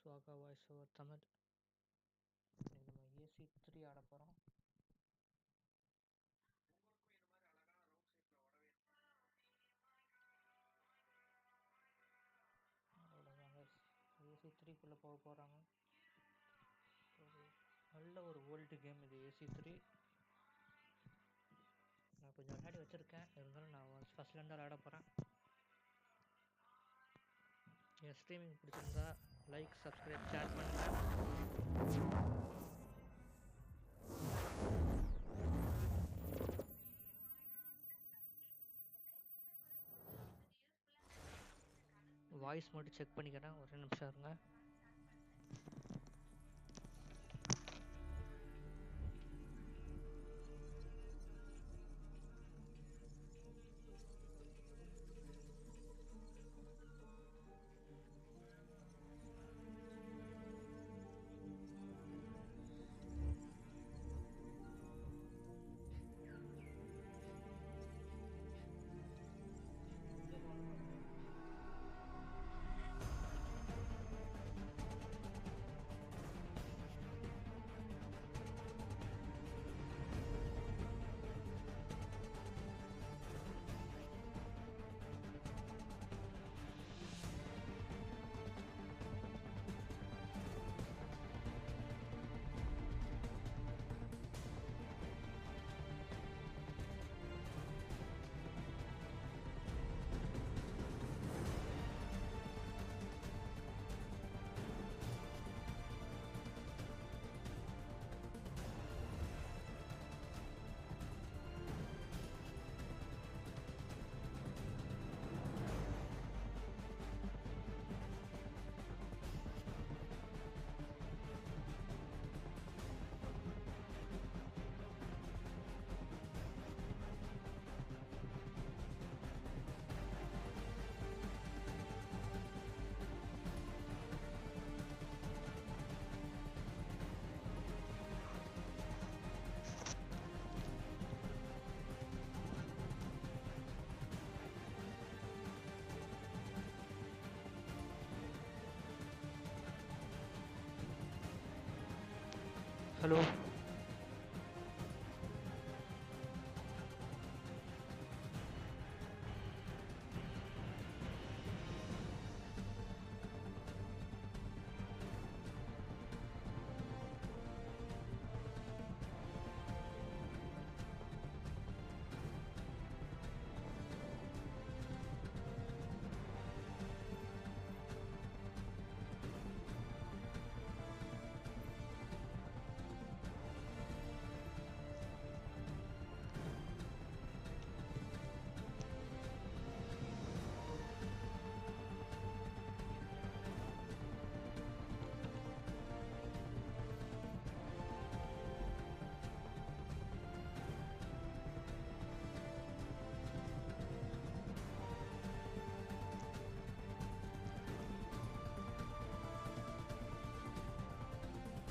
Swaga voice over Tamil. நம்ம AC3 ஆட போகிறோம். அவ்வளோதாங்க, AC3குள்ளே போக போகிறாங்க. நல்ல ஒரு ஓல்டு கேம் இது AC3. நான் கொஞ்சம் விளையாடி வச்சுருக்கேன், இருந்தாலும் நான் ஃபஸ்ட்லேருந்து விளையாட போகிறேன். என் ஸ்ட்ரீமிங் பிடிச்சிருந்தா லைக், சப்ஸ்கிரைப், ஷேர் பண்ணுங்கள். வாய்ஸ் மட்டும் செக் பண்ணிக்கிறேன், ஒரு நிமிஷம் இருங்க. ஹலோ,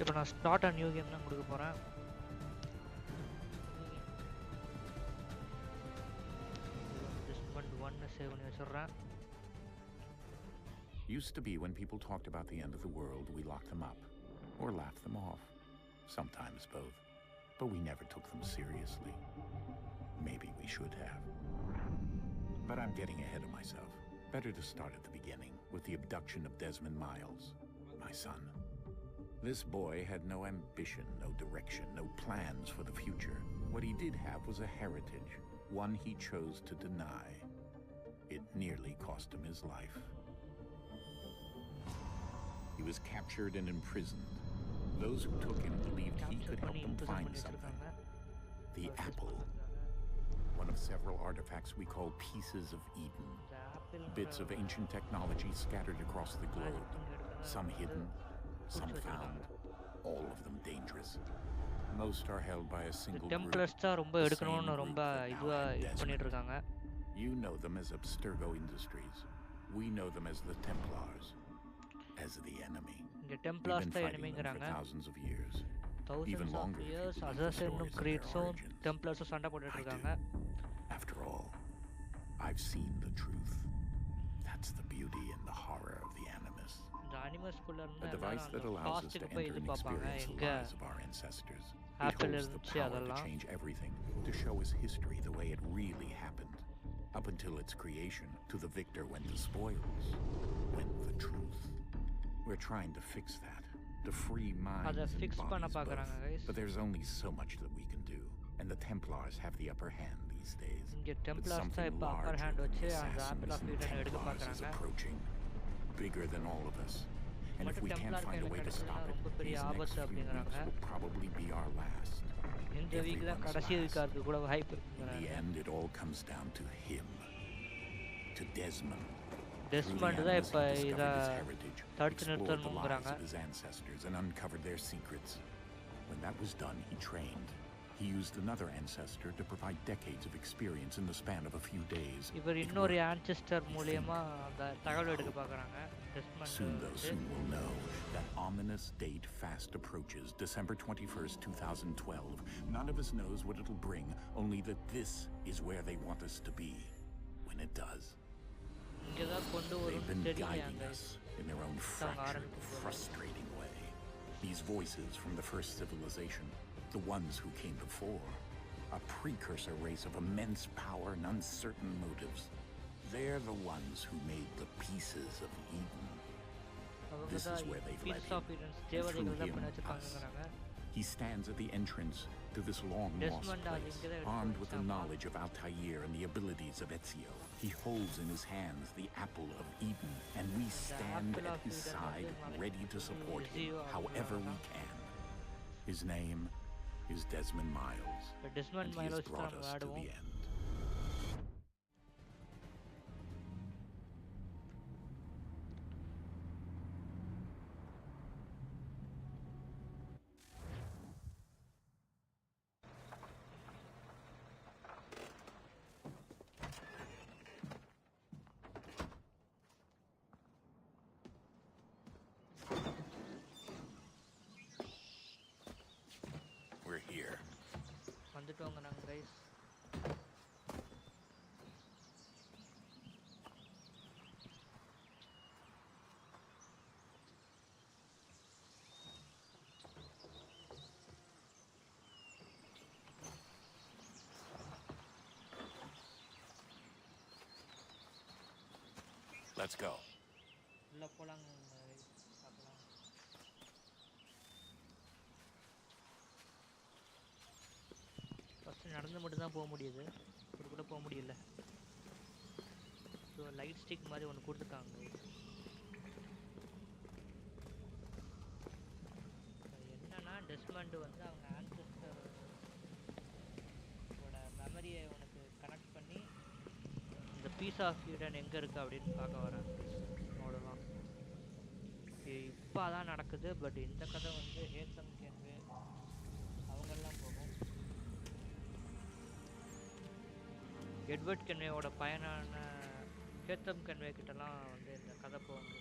இப்போ நான் ஸ்டார்ட் அ நியூ கேம் தான் கொடுக்க போகிறேன். ஒன் சேவ் பண்ணி வச்சிடுறேன். Used to be when people talked about the end of the world, we locked them up or laughed them off. Sometimes both. But we never took them seriously. Maybe we should have. But I'm getting ahead of myself. Better to start at the beginning with the abduction of Desmond Miles, my son. This boy had no ambition, no direction, no plans for the future. What he did have was a heritage, one he chose to deny. It nearly cost him his life. He was captured and imprisoned. Those who took him believed he could help them find something. The apple, one of several artifacts we call pieces of Eden. Bits of ancient technology scattered across the globe, some hidden, some found, all of them dangerous. Most are held by a single group. Templars தான் ரொம்ப எடுக்கணும்னு ரொம்ப இதுவா பண்ணிட்டு இருக்காங்க. You know them as Abstergo Industries. We know them as the Templars, as the enemy. The Templars தான் எனிமிங்கறாங்க. Thousands of years. Thousands of years Assassin's Creedஸும் Templarsம் சண்டை போட்டுட்டு இருக்காங்க. After all, I've seen the truth. That's the beauty and the horror of the Animus. The Animus குள்ள A இருந்தா device எல்லாரும் that அந்த allows us to பாஸ்டுக்கு போய் enter இது and பார்ப்பாங்க experience the எங்க lives of our ancestors. It apple holds the இருந்துச்சு power to அதெல்லாம். change everything, to show us history the way it really happened. Up until its creation, to the victor went the spoils, went the truth. We're trying to fix that, to free minds அதை and fix பண்ண bodies பார்க்குறாங்க both. Guys. But there's only so much that we can do, and the Templars have the upper hand these days. இங்கே But Templars தான் something இப்போ upper larger hand than வச்சு the அந்த apple of assassins and Eden எடுக்க Templars is பார்க்குறாங்க. approaching, bigger than all of us. And if மட்டும் we can't டெம்ப்ளார் find a கையில் way to stop கிடச்சதுன்னா it, ரொம்ப பெரிய these next ஆபத்து few weeks அப்படிங்கிறாங்க. will probably be our last. இந்த week தான் Everyone's கடைசி last. வீக்காக இருக்க கூட வாய்ப்பு In the இருக்குங்கிறாங்க. end, it all comes down to him, to Desmond. Desmond தான் இப்போ இதை தடுத்து explored the lives நிறுத்தணுங்கிறாங்க. of his ancestors and uncovered their secrets. When that was done, he trained. He used another ancestor to provide decades of experience in the span of a few days. இவர் It இன்னொரு worked. Ancestor மூலியமா அந்த தகவல் எடுக்க பார்க்குறாங்க. Soon, though, soon we'll know. That ominous date fast approaches, December 21st, 2012. None of us knows what it'll bring, only that this is where they want us to be when it does. இங்கே தான் கொண்டு They've வரும்னு been தெரியல guiding அந்த us in their own fractured, frustrating way. These voices from the first civilization, the ones who came before, a precursor race of immense power and uncertain motives. They're the ones who made the pieces of Eden. This is where they've led him, and through him, us. He stands at the entrance to this long-lost place, armed with the knowledge of Altair and the abilities of Ezio. He holds in his hands the apple of Eden, and we stand at his side, ready to support him however we can. His name is Desmond Miles, and he has brought us to the end. We're here. வந்துட்டோங்க நாங்கள் guys. Let's go. உள்ள போலாங்க பார்க்கலாம். First நடந்து மட்டும்தான் போக முடியுது, இப்படி கூட போக முடியல. ஸோ லைட் ஸ்டிக் மாதிரி ஒன்று கொடுத்துட்டாங்க. என்னன்னா டெஸ்மண்ட் வந்து அவங்க ஆன்செஸ்டரோட மெமரியை உனக்கு கனெக்ட் பண்ணி இந்த பீஸ் ஆஃப் ஈடன் எங்கே இருக்குது அப்படின்னு பார்க்க வராங்க. அவ்வளோதான். இப்போ அதான் நடக்குது. பட் இந்த கதை வந்து ஹேத்தம் கேன்வே அவங்கெல்லாம் போகும். எட்வர்ட் கென்வேயோட பையனான ஹேத்தம் கென்வே கிட்டலாம் வந்து இந்த கதை போகுது.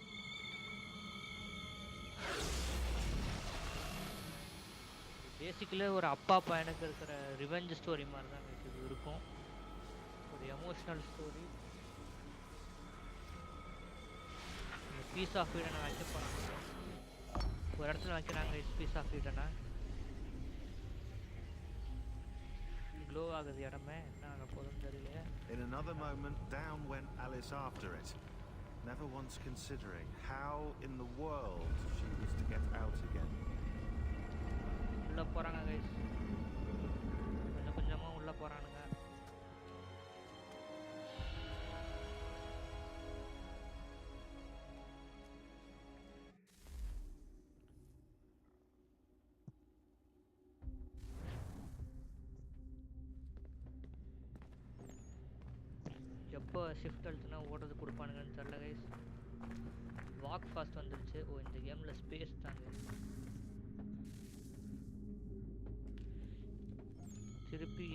பேசிக்கலி ஒரு அப்பா பையனுக்கு இருக்கிற ரிவெஞ்ச் ஸ்டோரி மாதிரி தான் இது இருக்கும். ஒரு எமோஷ்னல் ஸ்டோரி. பீஸ் ஆஃப் ஈடனை வைக்க போகிறாங்க. ஒரு இடத்துல வைக்கிறாங்க பீஸ் ஆஃப் ஈடனை. க்ளோ ஆகுது இடமே. என்ன ஆக போகுதுன்னு தெரியல. In another moment, down went Alice after it, never once considering how in the world she was to get out again. உள்ள போகிறாங்க கைஸ். கொஞ்சம் கொஞ்சமாக உள்ள போகிறானுங்க. எப்போ ஷிஃப்ட் அழுத்துனா ஓடுறது கொடுப்பானுங்கன்னு தெரில கைஸ். வாக் ஃபாஸ்ட் வந்துருச்சு. ஓ இந்த கேமில் ஸ்பேஸ் தாங்க. திருப்பி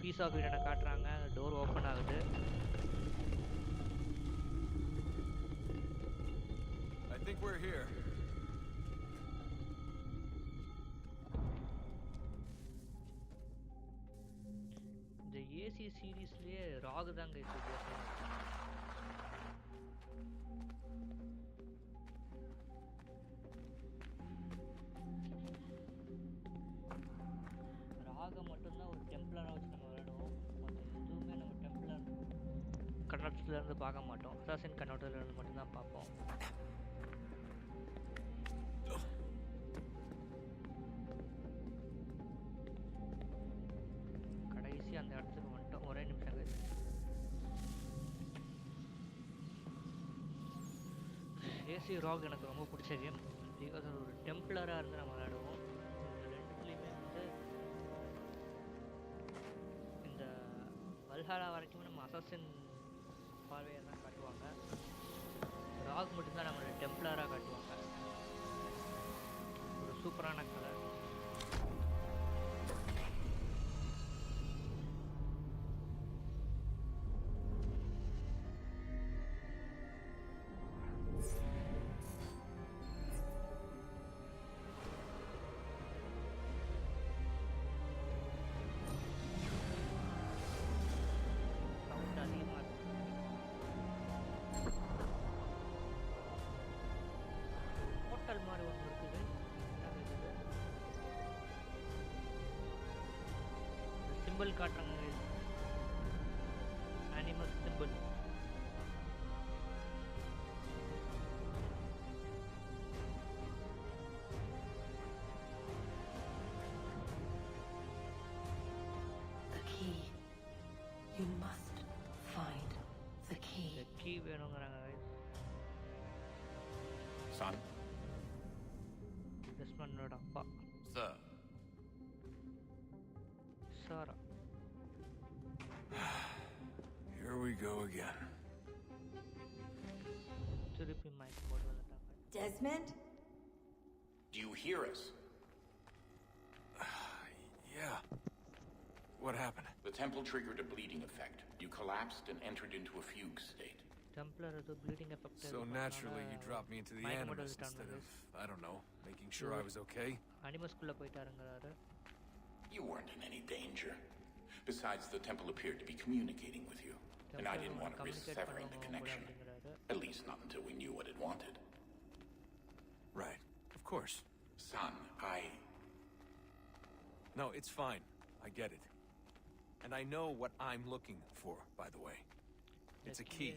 பீஸ் ஆஃப் ஈடனை காட்டுறாங்க. டோர் ஓப்பன் ஆகுது. I think we're here. இந்த ஏசி சீரீஸ்லயே ராக் தாங்க வித்தியாசம். இருந்து பார்க்க மாட்டோம், அசாசின் கண்ணோட்டத்துல இருந்து மட்டும்தான் பார்ப்போம். கடைசி அந்த இடத்துக்கு வந்துட்டோம். ஒரே நிமிஷம் guys. ஏசி ராக் எனக்கு ரொம்ப பிடிச்ச கேம். பிகாஸ் அது ஒரு டெம்ப்ளராக இருந்து நம்ம விளையாடுவோம். இந்த ரெண்டுத்துலேயுமே வந்து இந்த வல்ஹாலா வரைக்குமே நம்ம அசாசின் பார்வையை தான் காட்டுவாங்க. ராக் மட்டும்தான் நம்மளோட டெம்ப்ளராக காட்டுவாங்க. ஒரு சூப்பரான கலர். சவுண்ட் அதிகமாக இருக்கு. ஹோட்டல் மாதிரி ஒன்று இருக்குது. என்ன இருக்குது? சிம்பிள் காட்டுறாங்க. Animal simple. The key. You must find the key. இந்த கீ வேணுங்கிறாங்க. Son? டெஸ்மண்டோட அப்பா Sir. Sarah. Here we go again. திருப்பி மைக் போட்டு வந்துட்டாங்க. Desmond? Do you hear us? Yeah. What happened? The temple triggered a bleeding effect. You collapsed and entered into a fugue state. Templar அது bleeding effect. So naturally, you dropped me into the animus instead of, I don't know, making sure I was okay. அனிமஸ்குள்ள போயிட்டாருங்கறாரு. You weren't in any danger. Besides, the temple appeared to be communicating with you. And I didn't want to risk severing the connection. At least not until we knew what it wanted. Right. Of course. Son, No, it's fine. I get it. And I know what I'm looking for, by the way. It's a key.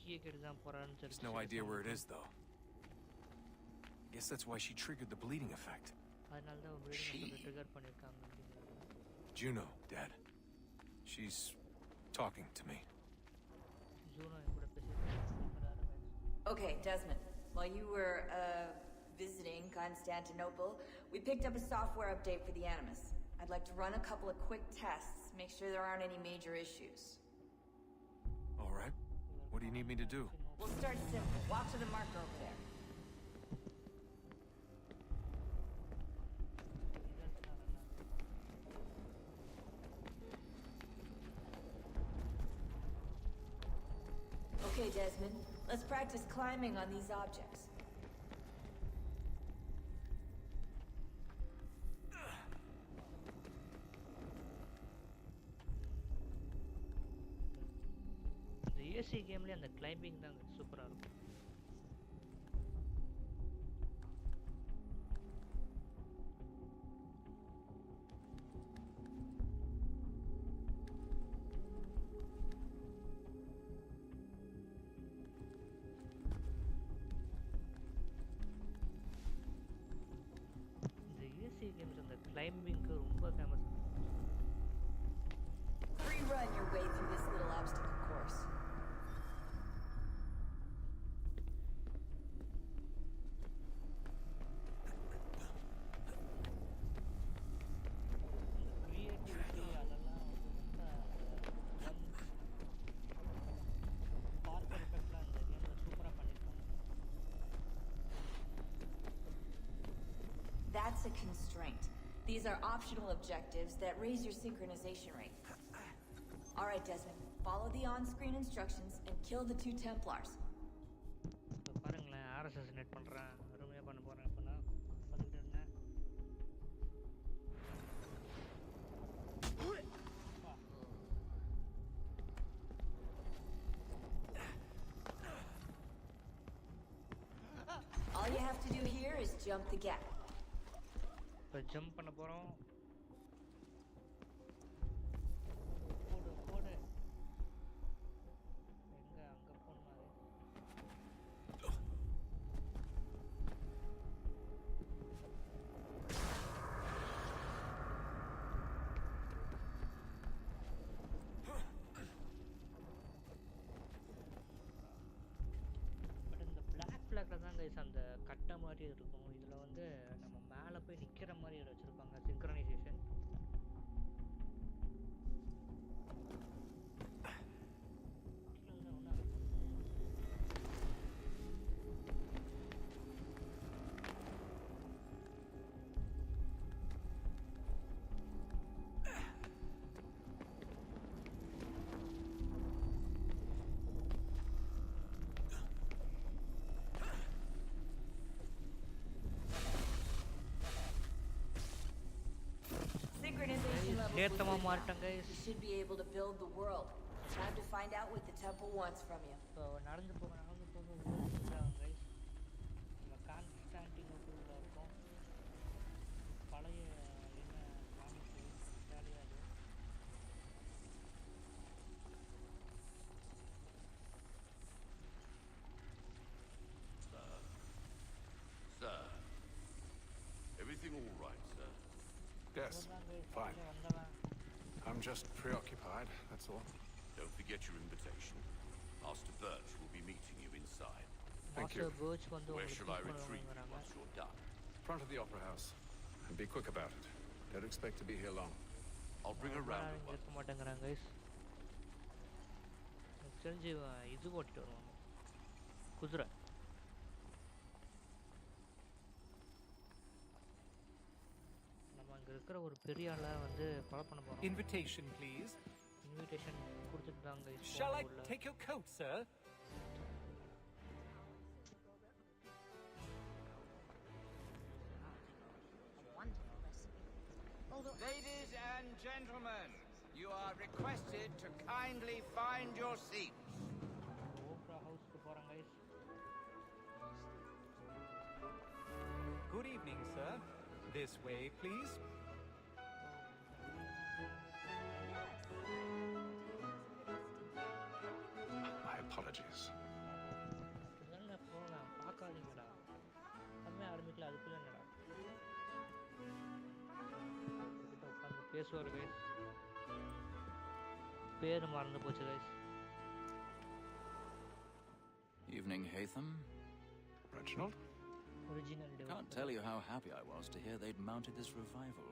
கீயை கேட்டு தான் போறான்னு There's தெரிஞ்சு. no idea where it is, though. Guess that's why she triggered the bleeding effect. அதனால தான் bleeding effect trigger பண்ணிருக்காங்க அப்படிங்கிறாங்க. Juno, Dad. She's talking to me. Juno என் கூட பேசிட்டு. Okay, Desmond. While you were visiting Constantinople, we picked up a software update for the Animus. I'd like to run a couple of quick tests, make sure there aren't any major issues. All right. What do you need me to do? We'll start simple. Walk to the marker over there. Okay, Desmond. Let's practice climbing on these objects. இந்த AC கேம்லயே அந்த climbing தான் சூப்பரா இருக்கும். இந்த AC games அந்த கிளைம்பிங்க்கு ரொம்ப famous. Free run your way through this little obstacle course. Creativity அதெல்லாம் வந்து பார்க்கர் எஃபெக்ட்லாம் இந்த கேமில் சூப்பராக பண்ணியிருக்காங்க. That's a constraint. These are optional objectives that raise your synchronization rate. All right, Desmond. Follow the on-screen instructions and kill the 2 Templars. இப்போ பாருங்களேன், assassinate பண்ணுறேன், அருமையாக பண்ண போகிறேன். இப்போ நான் பார்த்துக்கிட்டு இருந்தேன். All you have to do here is jump the gap. இப்போ ஜம்ப் பண்ண போகிறோம். போடு போடு. எங்கே அங்கே தான் கைஸ் அந்த கட்டை மாதிரி இருக்கும். இதில் வந்து நம்ம மேலே போய் நிற்கிற மாதிரி வச்சுருப்பாங்க synchronisation. Synchronization levels will be good now. You should be able to build the world. Time to find out what the temple wants from you. So நடந்து போக கைஸ். நம்ம கான்ஸ்டான்டினோபிள்ல இருக்கோம். பழைய என்ன காமிச்சு இத்தாலியா அது. Sir. Everything all right, sir? Yes, fine. I'm just preoccupied, that's all. Don't forget your invitation. Master Birch will be meeting you inside. Thank you. Where shall I retrieve you once you're done? Front of the Opera House. And be quick about it. Don't expect to be here long. I'll bring a round of one. தெரிஞ்சு இது ஓட்டிட்டு வருவாங்க குதிரை. நம்ம அங்கே இருக்கிற ஒரு பெரிய ஆளை வந்து கொலை பண்ண போகிறோம். Invitation, please. இன்விடேஷன் கொடுத்துட்டு தாங்க. Shall I take your coat, sir? Ladies and gentlemen, you are requested to kindly find your seats. Opera House க்கு போறோம் guys. Good evening, sir. This way, please. My apologies. இதெல்லாம் போலாம் பார்க்காதீங்கடா. நம்ம ஆரம்பிக்கல அதுக்குள்ள என்னடா. உட்கார்ந்து பேசுவார் guys. பேர் மறந்து போச்சு guys. Evening, Haytham. Reginald? Original Can't tell you how happy I was to hear they'd mounted this revival.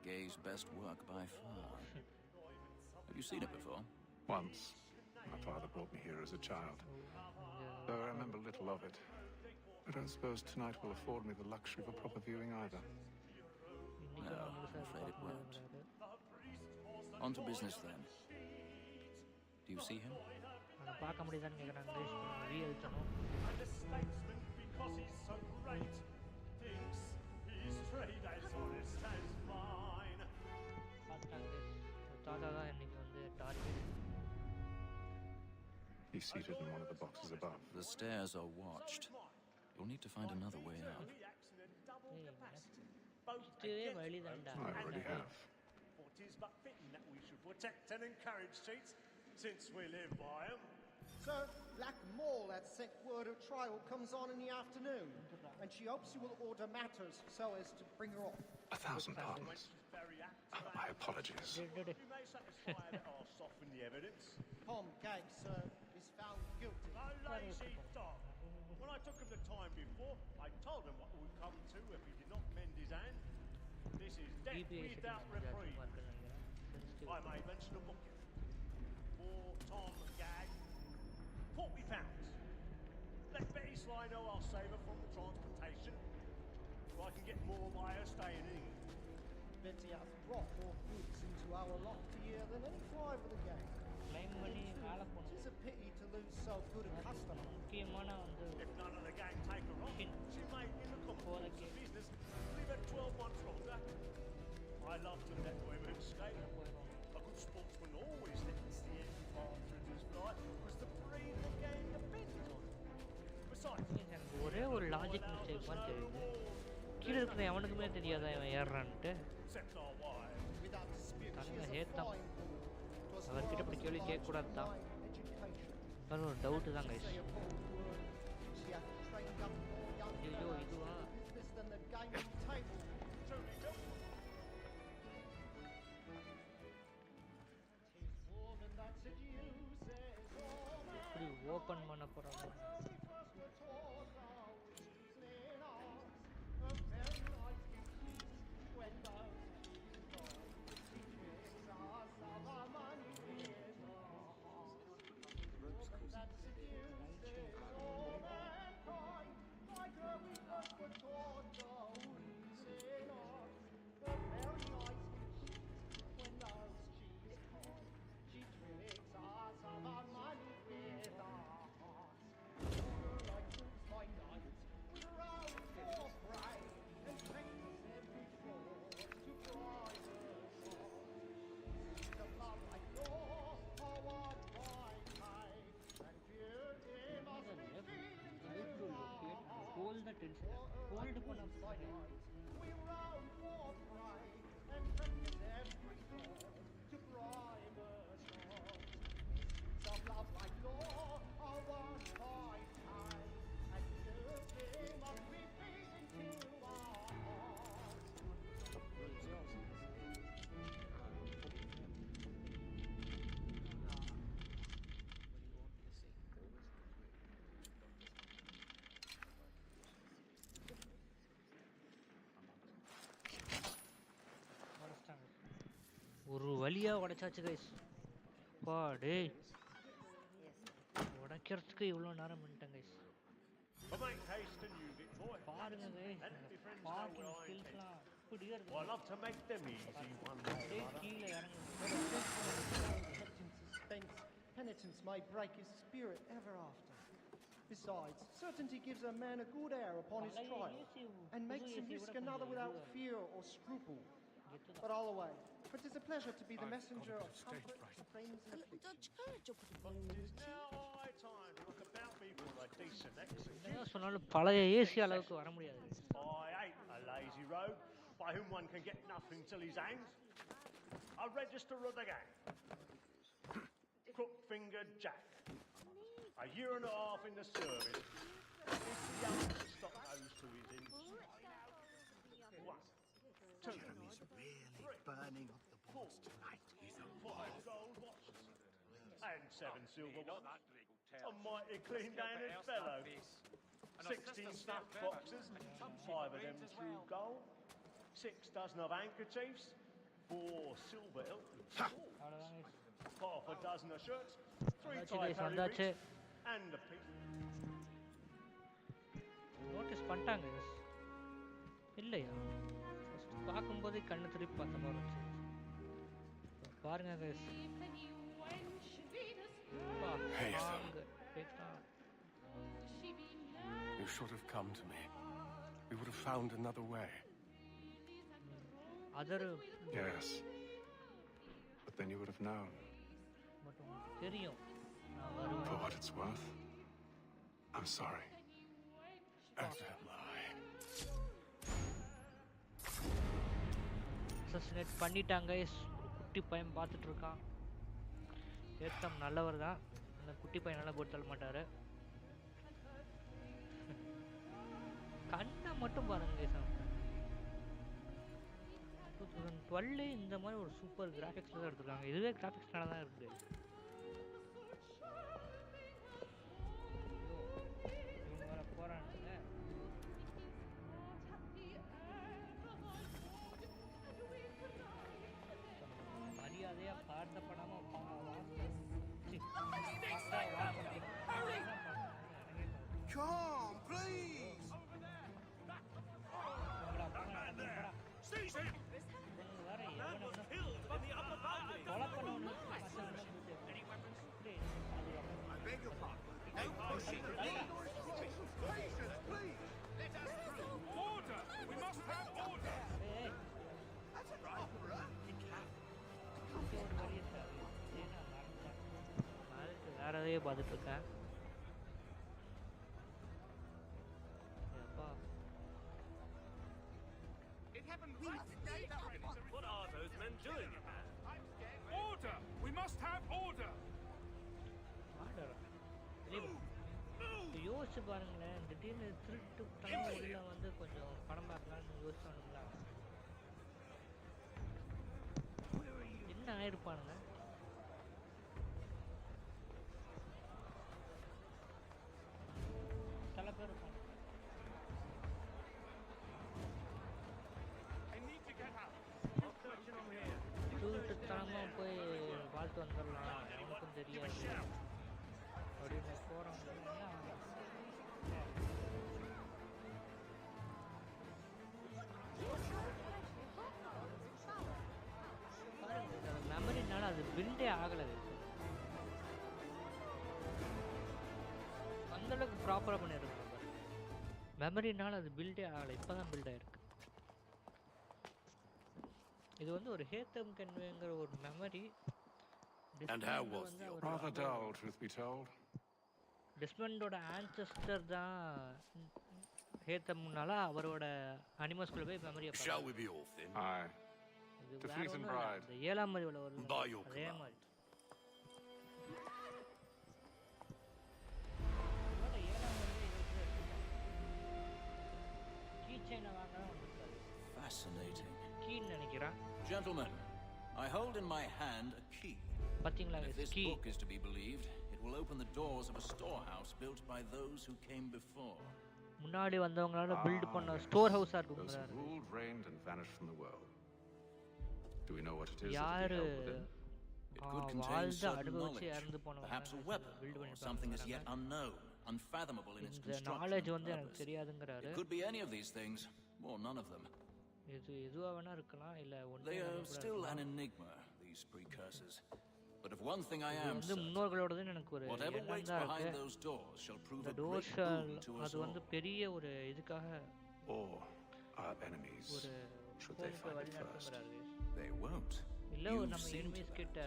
Gay's best work by far. Have you seen it before? Once. My father brought me here as a child. Though I remember little of it. I don't suppose tonight will afford me the luxury of a proper viewing either. No, I'm afraid it won't. On to business then. Do you see him? பார்க்க முடியுதான்னு கேட்குறாங்க ரீ எழுத்தணும். And the statesman, because he's so great, thinks his trade as honest as mine. பார்த்துட்டாங்க தாத்தா தான் இன்னைக்கு வந்து target. He's seated in one of the boxes above. The stairs are watched. You'll need to find another way out. இதுவே வழிதான்டா. I already have. For 'tis but fitting that we should protect and encourage cheats, since we live by 'em. Sir, Black Mall had sent word of trial comes on in the afternoon, and she hopes you will order matters so as to bring her off. 1,000 pardons. My apologies. We may satisfy that I'll soften the evidence. Tom Gaggs, sir, is found guilty. A lazy dog. When I took him the time before, I told him what would come to if he did not mend his hand. This is death without reprieve. I may mention a book. For Tom Gagg, £40. Let Betty Sly know I'll save her from the transportation, so I can get more by her staying in England. Betty has brought more goods into our lofty year than any five of the gang. It is a pity to lose so good a customer. If none of the gang take her on, she may, in the common course of business, leave her 12 months longer. I love to let women skate. A good sportsman always lets the end partridges fly, because the breed of the gang depends on it. Besides, ஒரே ஒரு logic mistake மாதிரி தெரியுது. கீழே இருக்கிற எவனுக்குமே தெரியாதா இவன் ஏறான்ட்டு. தனியாக ஏற்றான். அவர்கிட்ட இப்படி கேள்வி கேட்கக்கூடாது தான். அது ஒரு டவுட்டு தான் கைஸ். ஐயோ இதுவா எப்படி ஓப்பன் பண்ண போகிறாங்க. hold the tension. Hold பண்ண we roam for pride and practice every thought to bribe us all. Some love like law are one by time, and nothing must be beaten to our hearts. ஒரு வழியா உடைச்சாச்சு guys. பா டேய் உடைக்கிறதுக்கு இவ்வளோ நேரம் பண்ணிட்டேன் guys. பாருங்க கைஸ் பார்க்கிங் ஸ்கில்ஸ்லாம் இப்படியே இருக்கு. I love to make them easy one way. கீழே இறங்கு. Penitence may break his spirit ever after. Besides, certainty gives a man a good air upon his trial, and makes him risk another without fear or scruple. But all away, for 'tis a pleasure to be the messenger of comfort to friends and affliction. It is now high time to look about people with a decent exit. என்ன சொன்னாலும் பழைய AC அளவுக்கு வர முடியாது. I hate a lazy rogue by whom one can get nothing till he's hanged. A register of the gang. Crook-fingered Jack. A year and a half in the service. He's the youngest stock goes to his inside. 1, 2, Jeremy's really burning up the boards tonight. He's a 5 gold watches. And 7 silver ones. A mighty clean down fellow. 16 snuff boxes. 5 of them through gold. 6 dozen of handkerchiefs. 4 silver Hiltons. Half a dozen of shirts. 3 tie periwigs. And a piece. Notice பண்ணிட்டாங்க இல்லையா? First பார்க்கும்போதே கண்ணு திருப்பி பார்த்த மாதிரி இருந்துச்சு. பாருங்க guys. Hey, you should have come to me. We would have found another way. Yes. But then you would have known. தெரியும். For what it's worth, I'm sorry. As am I. Assassinate பண்ணிட்டாங்க guys. ஒரு குட்டி பையன் பார்த்துட்டு இருக்கான். ஏத்தம் நல்லவர் தான். அந்த குட்டி பையனால போட்டு தள்ள மாட்டாரு. கண்ணை மட்டும் பாருங்க கைஸ். 2012 இந்த மாதிரி ஒரு சூப்பர் கிராஃபிக்ஸ்ல தான் எடுத்துருக்காங்க. இதுவே கிராஃபிக்ஸ் நல்லா தான் இருக்கு. இவங்க வேற போறானுங்க. மரியாதையா பார்த்தப்படாம Come, please! Seize him! Man was killed by the upper boundary. Any weapons? I beg your pardon. No pushing. Patience, please! Let us through. Order! We must have order! That's an opera. வேற எதையோ பார்த்துட்டு இருக்கேன். What are those men doing in there? Order! We must have order! யோசிச்சு பாருங்களேன். திடீர்னு திருட்டு தங்க உள்ள வந்து கொஞ்சம் படம் பார்க்கலான்னு யோசிச்சானுங்களா? என்ன ஆயிருப்பானுங்க? சில பேர் இருப்பாங்க. திருட்டுத்தனமா போய் வாழ்த்து வந்துடலாம், எனக்கும் தெரியாது அப்படின்னு போறவங்க மெமரினால அது பில்டே ஆகலை. அந்தளவுக்கு ப்ராப்பராக பண்ணியிருக்காங்க. மெமரினால அது பில்டே ஆகலை, இப்போ தான் பில்ட் ஆகிருக்கு. இது வந்து ஒரு ஹேத்தம் கன்வேங்கிற ஒரு memory. And how was the rather dull, truth be told? டெஸ்மண்டோட ஆன்செஸ்டர் தான் ஹேத்தம்னால அவரோட அனிமல்ஸ்குள்ள போய் மெமரியை Shall we be off then? Aye. To fleet and bride. இந்த 7ஆம் அறிவுல வருது By your அதே command. மாதிரி இதோட 7ஆம் அறிவு கீ செயினை வாங்க தான் வந்திருக்காரு. Fascinating. கீன்னு நினைக்கிறேன். Gentlemen, I hold in my hand a key. பாத்தீங்களா If this key book is to be believed, it will open the doors of a storehouse built by those who came before. முன்னாடி வந்தவங்களால build பண்ண store ஹவுஸா Those who இருக்குங்கிறாரு. ruled, reigned, and vanished from the world. Do we know what it is that யாரு we held within? It could contain வாழ்ந்து certain அனுபவிச்சு knowledge, இறந்து போனவங்க perhaps a weapon, build or பண்ணி something as yet unknown, unfathomable in its இந்த construction knowledge and வந்து எனக்கு purpose. தெரியாதுங்கிறாரு. It could be any of these things, or none of them. எதுவா வேணா இருக்கலாம் இல்ல ஒண்ணே They are கூட still an இருக்கலாம். enigma, these precursors. But of one thing I இது am வந்து certain. முன்னோர்களோடதுன்னு எனக்கு ஒரு Whatever எண்ணம் waits தான் behind இருக்கு. those doors shall prove இந்த a great doors boon to us அது வந்து all. பெரிய ஒரு இதுக்காக Or our enemies, ஒரு should they போருக்கு find வழி it first? நடத்துங்கிறாரு. They won't. இல்ல You've நம்ம seen எனிமீஸ் to that. கிட்ட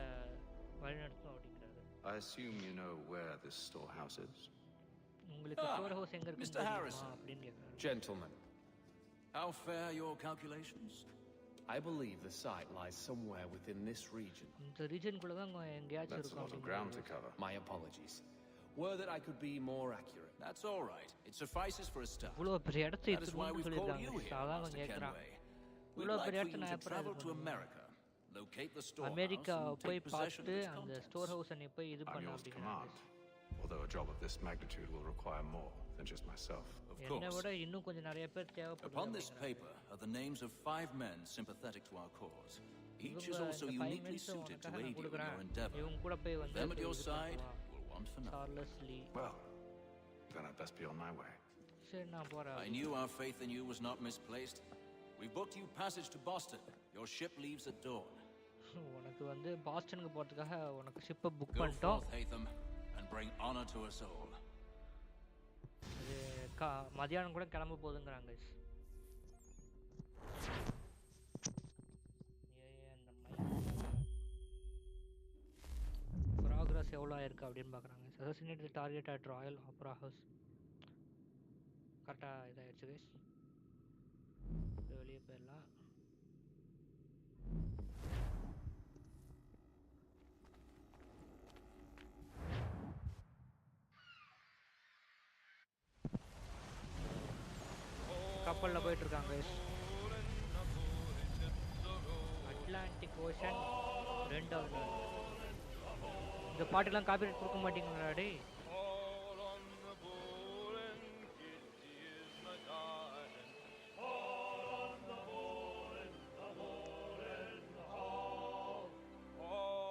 வழி நடத்தும் அப்படிங்கிறாரு. I assume you know where this storehouse is? உங்களுக்கு ஸ்டோர் ஹவுஸ் எங்க இருக்குன்னு Mr. தெரியுமா Harrison. அப்படின்னு கேக்குறாரு. Gentlemen, How fair your calculations? I believe the site lies somewhere within this region. இந்த ரீஜனுக்குள்ள தான் எங்கேயாச்சும் That's a இருக்கும் lot of ground to அப்படிங்கிறாரு. cover. My apologies. Were that I could be more accurate. That's all right. It suffices for a start. இவ்வளவு பெரிய இடத்தை That is why எடுத்துக்கணும்னு we've called you சொல்லிருக்காங்க. here, அதான் Master கேக்குறான். Kenway. We'd இவ்வளவு like பெரிய for இடத்தை you நான் to எப்ப travel to எடுக்கணும்? America, locate the storehouse, America and போய் take possession பார்த்து of its அந்த contents. ஸ்டோர் ஹவுஸ் நீ போய் இது I'm பண்ண yours to அப்படிங்கிறாங்க. command, although a job of this magnitude will require more than just myself. Of என்னை course. விட இன்னும் கொஞ்சம் நிறைய பேர் தேவைப்படுது Upon this அப்படிங்கிறாங்க. paper are the names of 5 men sympathetic to our cause. Each is இவங்க also இந்த 5 uniquely minutes suited to உனக்காக aid நான் you in கொடுக்குறேன். your endeavor. இவங்க கூட போய் வந்து Them at your இது side பண்ணுவா. will want for nothing. Charles Lee. Well, then I'd best be on my way. சரி நான் போறேன். I knew our faith in you was not misplaced. We booked you passage to Boston. Your ship leaves at dawn. உனக்கு வந்து பாஸ்டனுக்கு போறதுக்காக உனக்கு ஷிப்பை book Go பண்ணிட்டோம். forth, Hatham, and bring honor to us all. இது மதியானம் கூட கிளம்ப போகுதுங்கிறாங்க. ப்ராக்ரஸ் எவ்வளோ ஆயிருக்கு அப்படின்னு பார்க்குறாங்க. Assassinate target at Royal Opera House. கரெக்டாக இதாகிடுச்சு கைஸ். வெளியே போயிடலாம். கப்பலில் போயிட்டு இருக்காங்க கைஸ். அட்லாண்டிக் ஓஷன் 2வது. இந்த பாட்டுக்கெல்லாம் காப்பிரைட் கொடுக்க மாட்டீங்களா டேய்?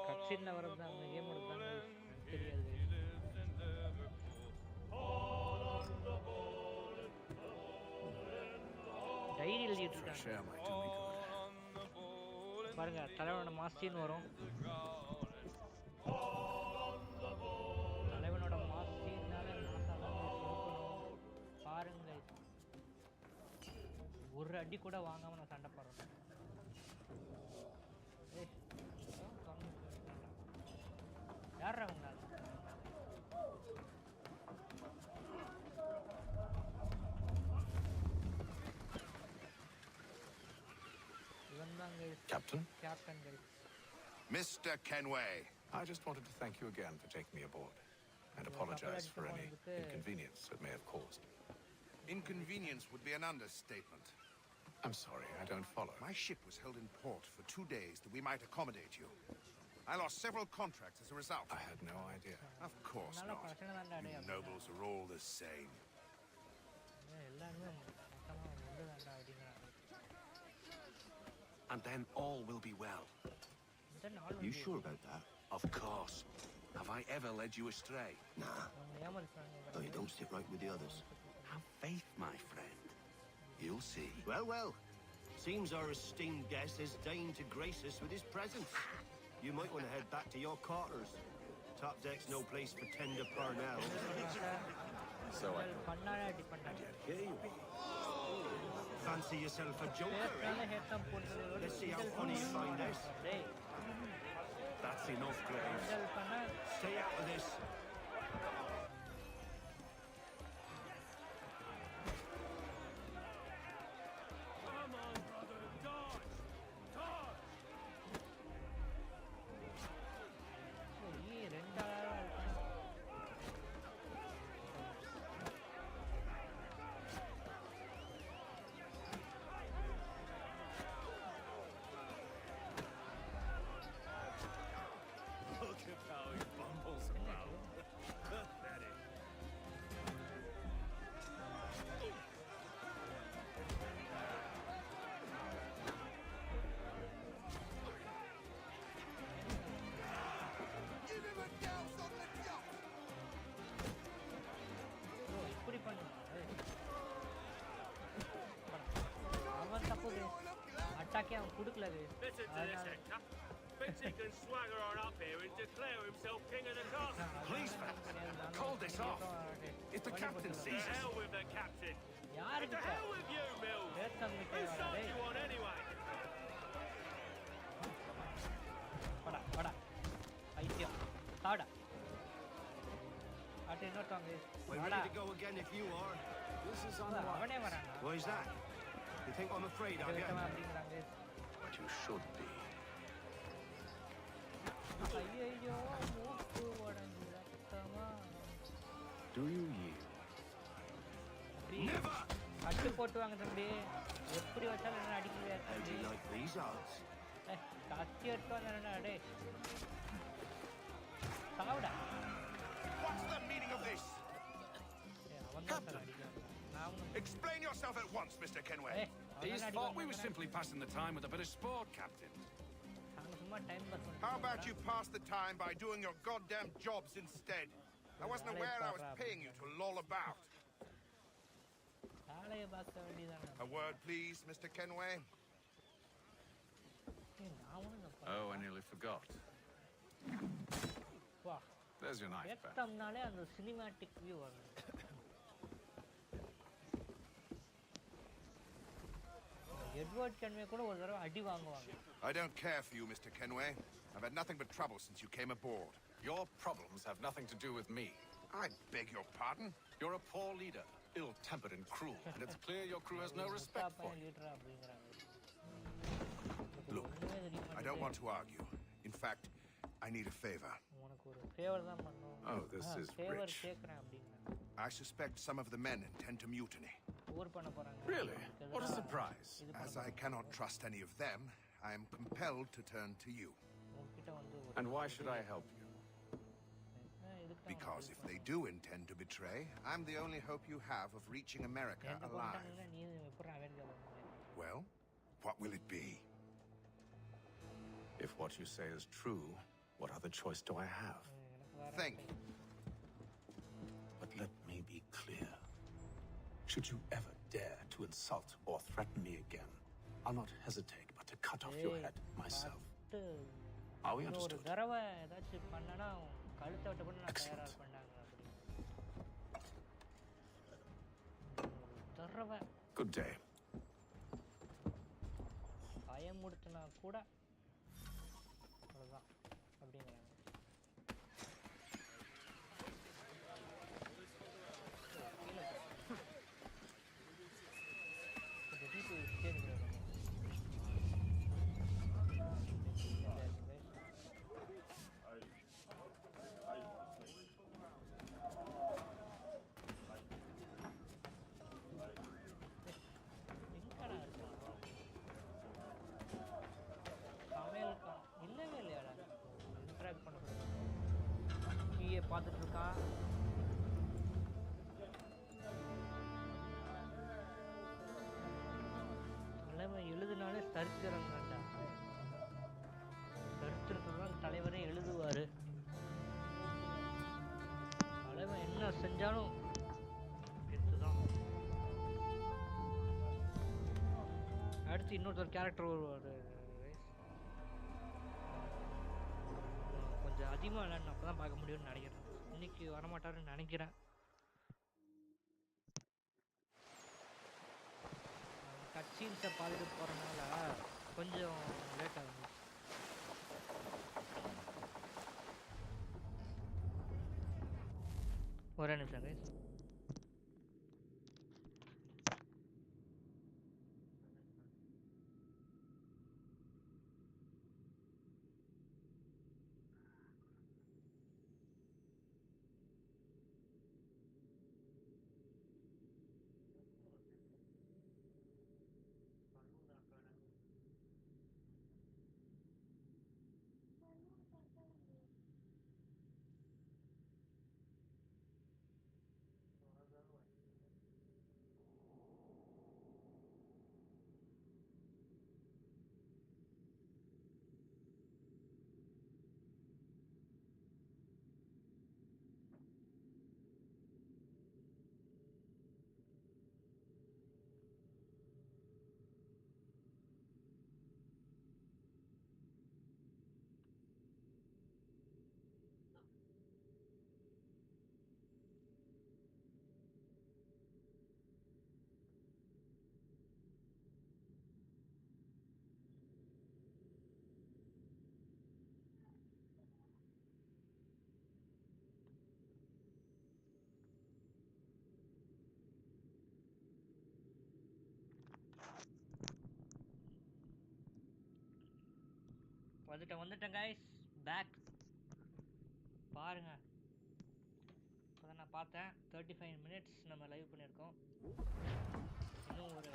கட்சியில் வரது அந்த கேம் எடுத்தாங்க தெரியாது. டைரி எழுதிட்டு இருக்காங்க பாருங்க. தலைவனோட மாஸ்டின்னு வரும். தலைவனோட மாஸ்டின்னால பாருங்க. ஒரு அடி கூட வாங்காம நான் சண்டை போடுறேன். யார் அவங்க? Captain? Captain. Mr. Kenway. I just wanted to thank you again for taking me aboard and apologize for any inconvenience it may have caused. Inconvenience would be an understatement. I'm sorry, I don't follow. My ship was held in port for 2 days that we might accommodate you. I lost several contracts as a result. I had no idea. Of course not. You nobles are all the same. And then all will be well. You sure about that? Of course. Have I ever led you astray? Nah. Oh, you don't sit right with the others. Have faith, my friend. You'll see. Well, well. Seems our esteemed guest has deigned to grace us with his presence. You might want to head back to your quarters. Top deck's no place for tender parnell. So I here you be. Fancy yourself a joker, eh? Let's see how funny you find this. That's enough, Graves. Stay out of this. attack அவன் குடுக்கல Listen to this, Hector. Thinks he can swagger on up here and declare himself king of the castle. Please, man, call this off. If the captain sees To us... hell with the captain. யாரு And to hell with you, Mills. Who side you on anyway? படா ஐசியம் சாடா அட இன்னொருத்தவங்க I'm ready to go again if you are. This is on the அவனே வரானா Why is that? You think I'm afraid of you? அப்படிங்கறாங்க But you should be. ஐயோ மூக்கு உடைஞ்சு ரத்தமா Do you yield? Never. அட்டு போட்டுவாங்க தம்பி எப்படி வச்சாலும் என்ன அடிக்க முடியாது How do you like these odds? கத்தி எடுத்து வந்தானடா டேய் சாவுடா What's the meaning of this? Captain, explain yourself at once, Mr. Kenway. These thought we were simply passing the time with a bit of sport, Captain. How about you pass the time by doing your goddamn jobs instead? I wasn't aware I was paying you to loll about. A word, please, Mr. Kenway. Oh, I nearly forgot. There's your knife back. எத்தம்னாலே அந்த cinematic view வரும் Edward Kenway கூட ஒரு தடவை அடி வாங்குவாங்க I don't care for you, Mr. Kenway. I've had nothing but trouble since you came aboard. Your problems have nothing to do with me. I beg your pardon? You're a poor leader, ill-tempered and cruel, and it's clear your crew has no respect for you. Look, I don't want to argue. In fact, I need a favor. Oh, this is rich. I suspect some of the men intend to mutiny. Really? What a surprise. As I cannot trust any of them, I am compelled to turn to you. And why should I help you? Because if they do intend to betray, I'm the only hope you have of reaching America alive. Well, what will it be? If what you say is true, what other choice do I have? Think. But let me be clear. Should you ever dare to insult or threaten me again, I'll not hesitate but to cut off your head myself. Are we understood? Excellent. Good day. பயமுடுத்தினா கூட அவ்வளோதான் அப்படிங்கிறாங்க பார்த்துட்டு இருக்கான் நிலைமை எழுதுனாலே சரித்திரம் வேண்டாம் சரித்திரத்தான் தலைவரே எழுதுவாரு தலைவன் என்ன செஞ்சாலும் இதுதான் அடுத்து இன்னொருத்தர் கேரக்டர் வருவார் கொஞ்சம் அதிகமாக இல்லைன்னு அப்போ தான் பார்க்க முடியும்னு நினைக்கிறேன் இன்னைக்கு வரமாட்டாருன்னு நினைக்கிறேன் கட் சீன்ஸை பார்த்துட்டு போகிறனால கொஞ்சம் லேட் ஆகுது ஒரே நிமிஷம் கைஸ் வந்துட்டேன் guys பேக் பாருங்க அதான் நான் பார்த்தேன் 35 minutes நம்ம லைவ் பண்ணியிருக்கோம் இன்னும் ஒரு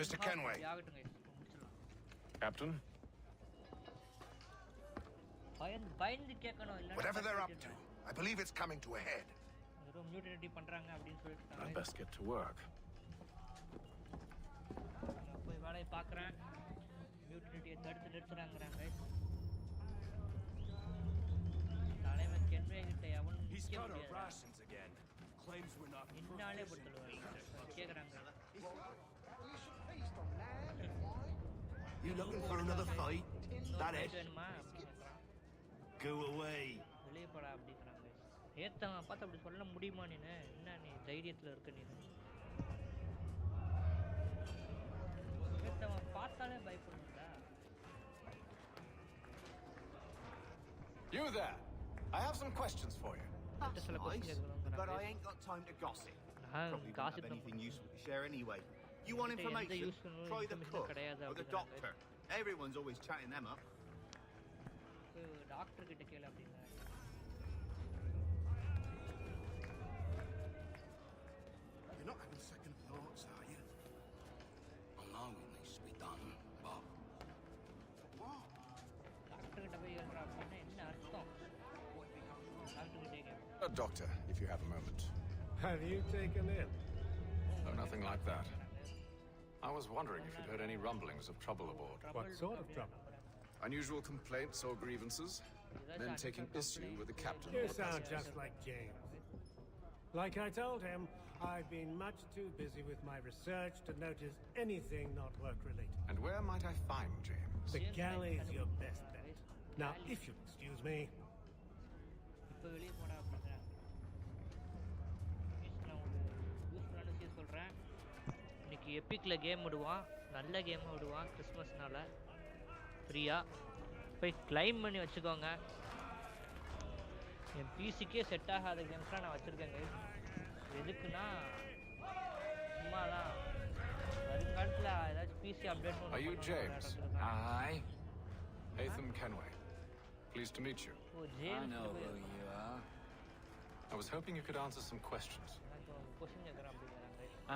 Mr. Kenway. Captain? பயந்து கேட்கணும் இல்ல Whatever they're up to, I believe it's coming to a head. ஏதோ மியூட்டேட் பண்றாங்க அப்படினு சொல்லிட்டாங்க I'd best get to work. நான் போய் வேலைய பார்க்கறேன் மியூட்டேட்டியை தடுத்துறாங்கறாங்க தலைவன் கென்வே கிட்ட எவன் நிக்க முடியாது Claims we're not இன்னாலே போட்டுடுவாங்க கேக்குறாங்க You looking for another fight? That it? Go away. வெளிய போடா அப்படிங்கறாங்க ஏத்தவன் பார்த்து அப்படி சொல்ல முடியுமா நீனே என்ன நீ தைரியத்துல இருக்க நீ ஏத்தவன் பார்த்தாலே பயப்படுறா You there? I have some questions for you. That's nice, but I ain't got time to gossip. Probably don't have anything useful to share anyway. You want information? Try the cook or the doctor. Everyone's always chatting them up. Doctor கிட்ட கேளு அப்படிங்க You're not having second thoughts, are you? I know it needs to be done, but what? Doctor கிட்ட போய் கேளுடா அப்படினா என்ன அர்த்தம் doctor கிட்ட கேளு Doctor, if you have a moment. Have you taken it? No, nothing like that. I was wondering if you'd heard any rumblings of trouble aboard. What sort of trouble? Unusual complaints or grievances? Men taking issue with the captain. You sound just like James. Like I told him, I've been much too busy with my research to notice anything not work-related. And where might I find James? The galley is your best bet. Now, if you'll excuse me. இப்போ வெளிய போடா அப்படிங்கறாங்க நான் ஒரு யூஸ்ஃபுல்லான விஷயம் சொல்றேன் இன்னைக்கு எபிக்ல game விடுவான் நல்ல கேம் விடுவான் கிறிஸ்மஸ்னால ஃப்ரீயா போய் கிளைம் பண்ணி வச்சுக்கோங்க என் பிசிக்கே செட் ஆகாத கேம்ஸ்லாம் நான் வச்சுருக்கேங்க எதுக்குன்னா சும்மா தான் வருங்காலத்தில் ஏதாச்சும் PC update Are you James? Aye. Ethan Kenway. Pleased to meet you. Oh, James. I know who you are. I was hoping you could answer some questions.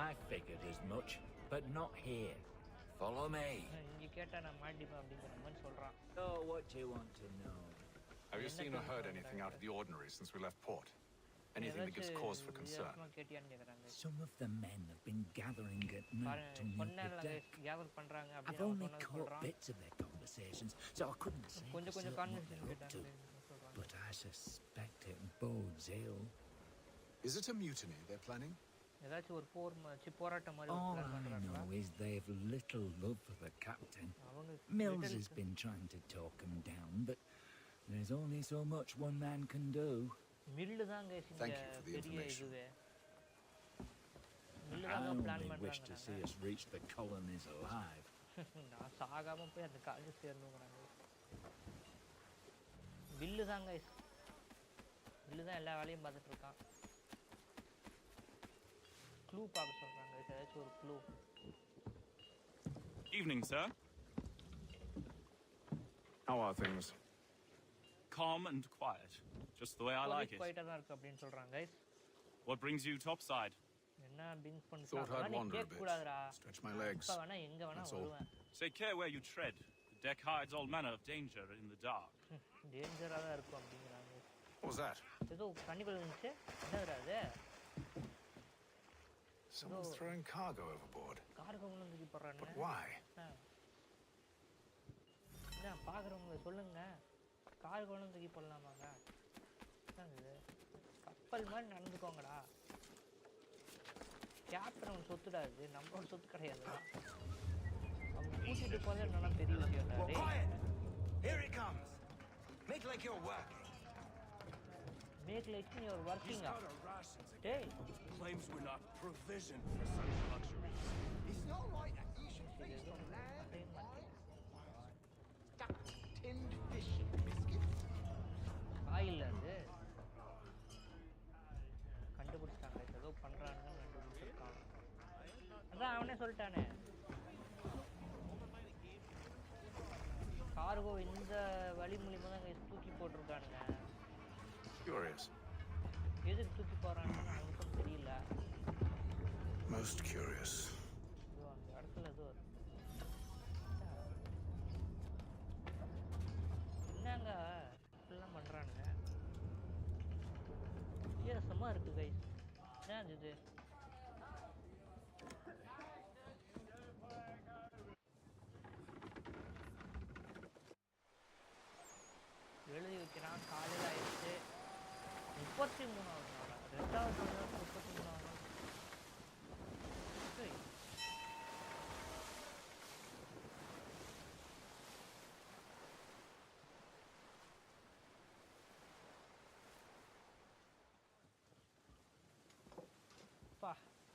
I figured as much, but not here. Follow me. இங்க கேட்டா நான் மாட்டிப்பேன் அப்படிங்கிற மாதிரி சொல்றான். So what do you want to know? Have you seen or heard anything out of the ordinary since we left port? Anything that gives cause for concern? Some of the men have been gathering at night on the deck. I've only caught bits of their conversations, so I couldn't say certain what they're up to. But I suspect it bodes ill. Is it a mutiny they're planning? All I know is they've little love for the captain. Mills has been trying to talk him down, but there's only so much one man can do. Thank you for the information. I only wish to see us reach the colonies alive. நான் சாகாம போய் அந்த college சேரணும்ங்கறாங்க bill தான் guys bill தான் எல்லா வேலையும் பார்த்துட்டு இருக்கான் clue பார்க்க சொல்றாங்க ஏதாச்சும் ஒரு clue Evening, sir. How are things? Calm and quiet, just the way I like it. குவைட்டா தான் இருக்கு அப்படினு சொல்றாங்க guys What brings you topside? என்ன பிங்க் பண்ணி Thought I'd wander a bit. Stretch my legs. That's all. Take care where you tread. The deck hides all manner of danger in the dark. Danger-ஆ தான் இருக்கும் அப்படிங்கறாங்க. What was that? ஏதோ கண்ணிக்குள்ள இருந்துச்சு. என்னடா அது? Someone's throwing cargo overboard. Cargo உள்ள தூக்கி போறானே. But why? என்ன பாக்குறவங்க சொல்லுங்க. கார்கோ உள்ள தூக்கி போடலாமாங்க? என்னது? கப்பல் மாதிரி நடந்துக்கோங்கடா. கேப்டன் சொத்துடா இது நம்மளோட சொத்து கிடையாதுடா அவங்க கூட்டிட்டு போறது நல்லா பெரிய விஷயம்டா டேய் Here it comes. Make like you're working. Make like you're working. Hey, Claims we're not provisioned for such luxuries. It's not right that you should feast on land. Stuck tinned fish and biscuits. Oil அது கண்டுபிடிச்சாங்க ஏதோ பண்றாங்க கண்டுபிடிச்சிருக்காங்க அதான் அவனே சொல்லிட்டானே cargo இந்த வழி மூலமா தான் guys தூக்கி போட்டுருக்கானுங்க. Curious. எதுக்கு தூக்கி போறான்னு நமக்கு தெரியல. Most curious. அந்த இடத்துல ஏதோ என்னங்க இப்படிலாம் பண்றானுங்க. வித்தியாசமா இருக்கு guys. என்ன இது? எழுதி வைக்கிறான். காலையில் ஆயிடுச்சு. 33வது நாள். 2வது நாள் 33வது நாள்.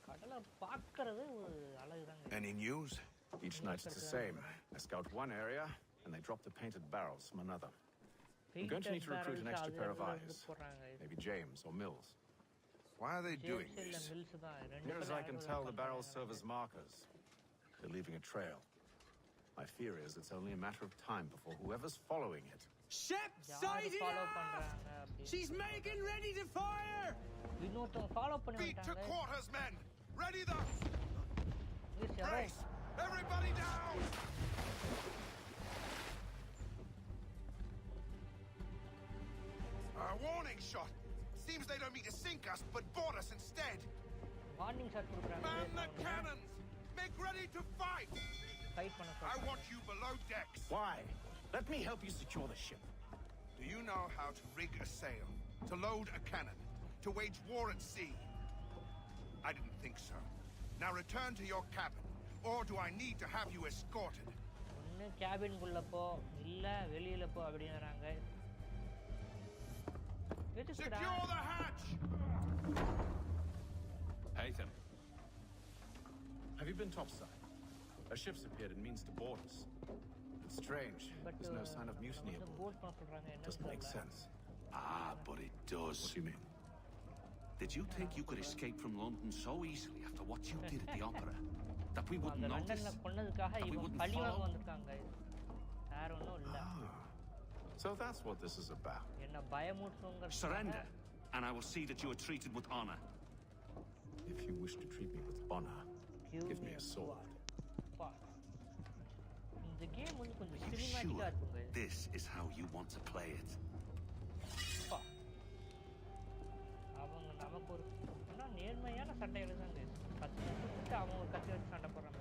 கடலை பார்க்கறது ஒரு அழகுதாங்க. Any news? Each night it's the same. I scout one area and they drop the painted barrels from another. I'm going to need to recruit an extra pair of eyes. Maybe James or Mills. Why are they doing this? Near as I can tell, the barrels serve as markers. They're leaving a trail. My fear is it's only a matter of time before whoever's following it. Ship sighted! She's making ready to fire! Beat to quarters, men! Ready the... Brace! Everybody down! A warning shot! Seems they don't mean to sink us, but board us instead! Warning shot. Man the cannons! Make ready to fight! I want you below decks. Why? Let me help you secure the ship. Do you know how to rig a sail? To load a cannon? To wage war at sea? I didn't think so. Now return to your cabin. Or do I need to have you escorted? Cabin குள்ள போ இல்ல வெளியில போ அப்படிங்கறாங்க. Secure the hatch. Haytham. Have you been topside? A ship's appeared and means to board us. It's strange. There's no sign of mutiny aboard. Doesn't make sense. Ah, but it does. What do you mean? Did you think you could escape from London so easily after what you did at the opera? That we wouldn't notice? That we wouldn't follow? So that's what this is about. Surrender, and I will see that you are treated with honor. If you wish to treat me with honor, give me a sword. Are you sure this is how you want to play it? நேர்மையான சண்டை எழுதாங்க. கத்தி வச்சுட்டு அவன் ஒரு கத்தி வச்சு சண்டை போடுறான்.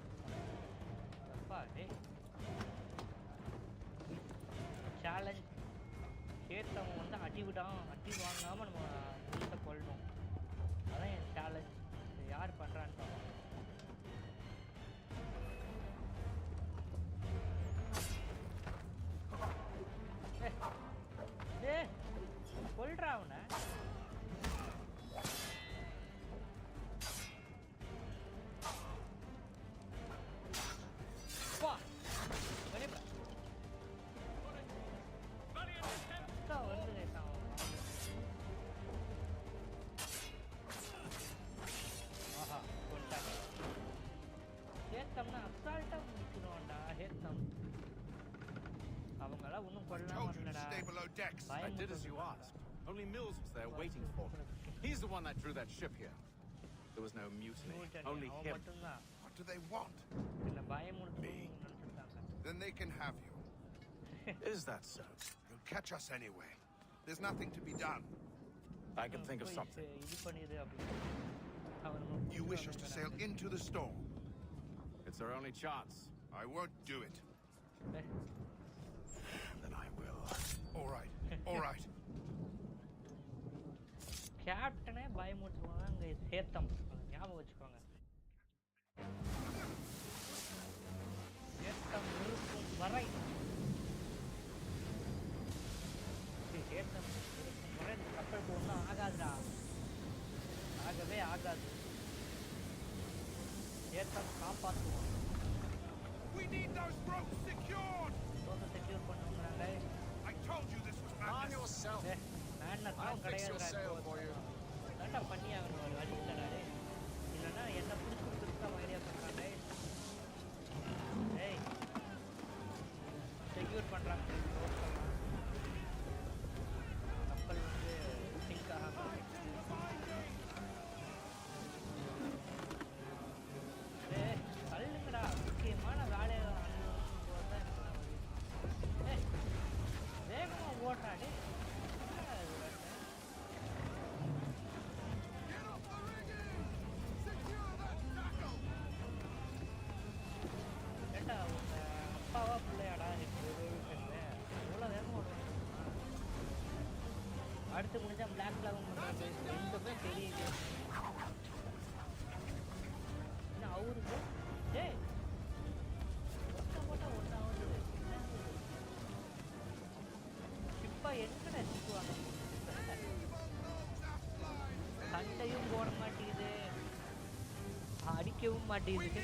சேலஞ்ச் கேட்டவன் வந்து அடி வாங்காம நம்ம வீட்டை கொள்ளணும். அதான் என் சேலஞ்ச். யார் பண்றான்னு பாருங்க. கொல்றா அவனை. I did as you asked. Only Mills was there waiting for me. He's the one that drew that ship here. There was no mutiny, only him. What do they want? Me. Then they can have you. Is that so? You'll catch us anyway. There's nothing to be done. I can think of something. You wish us to sail into the storm? It's our only chance. I won't do it. Then I will. All right. All right. கேப்டனே பயமுறுத்துவாங்க. சேத்தம் ஞாபகம் வச்சுக்கோங்க. சேத்தம் இருக்கும் வரை சேத்தம் இருக்கும் வரை இந்த கப்பலுக்கு ஒன்றும் ஆகாதுடா. ஆகவே ஆகாது. சேத்தம் காப்பாற்றுவோம். We need those ropes secured. Secure பண்ணுங்கறாங்க. I told you this was madness. On yourself. I'll fix your sail for you. Nanda பண்ணி ஆகணும். ஒரு வழி இல்லடா. இல்லனா என்ன புடிச்சு ஐடியா பண்றாங்க. ஏய் செக்யூர் பண்றாங்க. எடுத்து முடிஞ்சா பிளாக் ஃபிளாகும் பண்ணுறாங்க. எங்கே போய் தெரியுது என்ன அவருக்கு டேய் போட்டால் ஒன்றாவது இப்போ எங்கடா திட்டுவாங்க. சண்டையும் போட மாட்டேங்குது, அடிக்கவும் மாட்டேங்குது.